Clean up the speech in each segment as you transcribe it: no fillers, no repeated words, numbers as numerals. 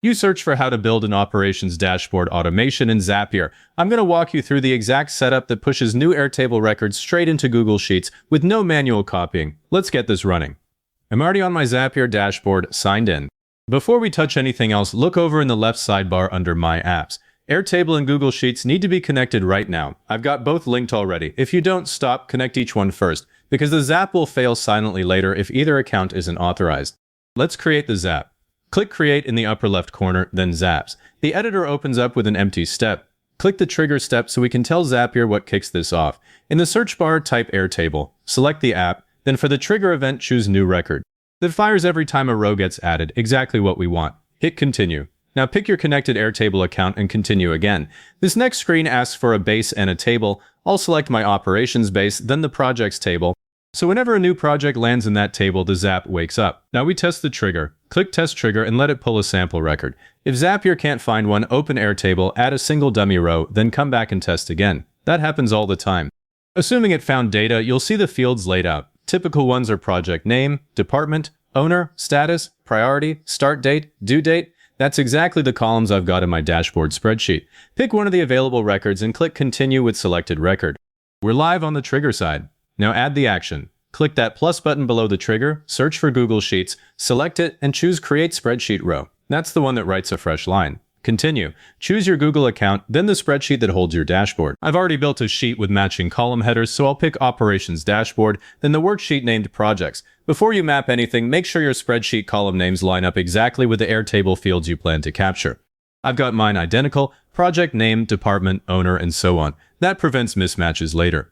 You search for how to build an operations dashboard automation in Zapier. I'm going to walk you through the exact setup that pushes new Airtable records straight into Google Sheets with no manual copying. Let's get this running. I'm already on my Zapier dashboard, signed in. Before we touch anything else, look over in the left sidebar under My Apps. Airtable and Google Sheets need to be connected right now. I've got both linked already. If you don't, stop, connect each one first, because the Zap will fail silently later if either account isn't authorized. Let's create the Zap. Click Create in the upper left corner, then Zaps. The editor opens up with an empty step. Click the trigger step so we can tell Zapier what kicks this off. In the search bar, type Airtable. Select the app, then for the trigger event, choose New Record. That fires every time a row gets added, exactly what we want. Hit Continue. Now pick your connected Airtable account and continue again. This next screen asks for a base and a table. I'll select my operations base, then the projects table. So whenever a new project lands in that table, the Zap wakes up. Now we test the trigger. Click Test Trigger and let it pull a sample record. If Zapier can't find one, open Airtable, add a single dummy row, then come back and test again. That happens all the time. Assuming it found data, you'll see the fields laid out. Typical ones are project name, department, owner, status, priority, start date, due date. That's exactly the columns I've got in my dashboard spreadsheet. Pick one of the available records and click Continue with selected record. We're live on the trigger side. Now add the action. Click that plus button below the trigger, search for Google Sheets, select it, and choose Create Spreadsheet Row. That's the one that writes a fresh line. Continue. Choose your Google account, then the spreadsheet that holds your dashboard. I've already built a sheet with matching column headers, so I'll pick Operations Dashboard, then the worksheet named Projects. Before you map anything, make sure your spreadsheet column names line up exactly with the Airtable fields you plan to capture. I've got mine identical, project name, department, owner, and so on. That prevents mismatches later.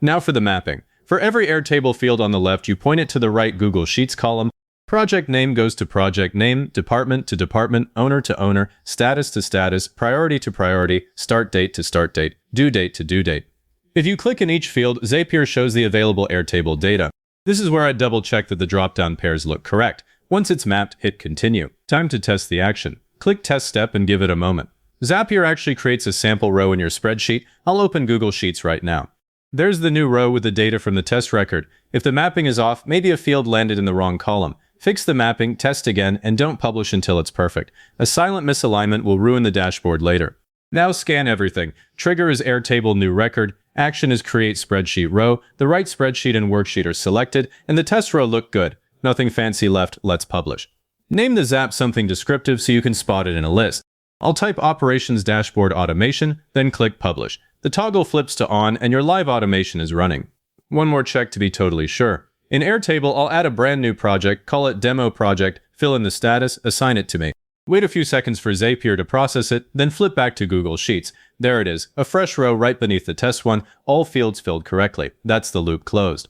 Now for the mapping. For every Airtable field on the left, you point it to the right Google Sheets column. Project name goes to project name, department to department, owner to owner, status to status, priority to priority, start date to start date, due date to due date. If you click in each field, Zapier shows the available Airtable data. This is where I double check that the drop-down pairs look correct. Once it's mapped, hit Continue. Time to test the action. Click Test Step and give it a moment. Zapier actually creates a sample row in your spreadsheet. I'll open Google Sheets right now. There's the new row with the data from the test record. If the mapping is off, maybe a field landed in the wrong column. Fix the mapping, test again, and don't publish until it's perfect. A silent misalignment will ruin the dashboard later. Now scan everything. Trigger is Airtable New Record. Action is Create Spreadsheet Row. The right spreadsheet and worksheet are selected, and the test row look good. Nothing fancy left, let's publish. Name the Zap something descriptive so you can spot it in a list. I'll type Operations Dashboard Automation, then click Publish. The toggle flips to on and your live automation is running. One more check to be totally sure. In Airtable, I'll add a brand new project, call it Demo Project, fill in the status, assign it to me. Wait a few seconds for Zapier to process it, then flip back to Google Sheets. There it is, a fresh row right beneath the test one, all fields filled correctly. That's the loop closed.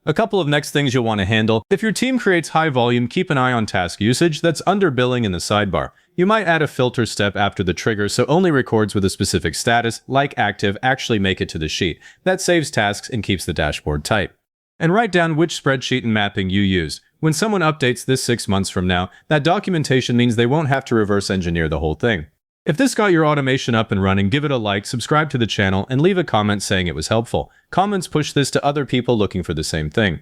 A couple of next things you'll want to handle. If your team creates high volume, keep an eye on task usage. That's under billing in the sidebar. You might add a filter step after the trigger so only records with a specific status, like active, actually make it to the sheet. That saves tasks and keeps the dashboard tight. And write down which spreadsheet and mapping you used. When someone updates this 6 months from now, that documentation means they won't have to reverse engineer the whole thing. If this got your automation up and running, give it a like, subscribe to the channel, and leave a comment saying it was helpful. Comments push this to other people looking for the same thing.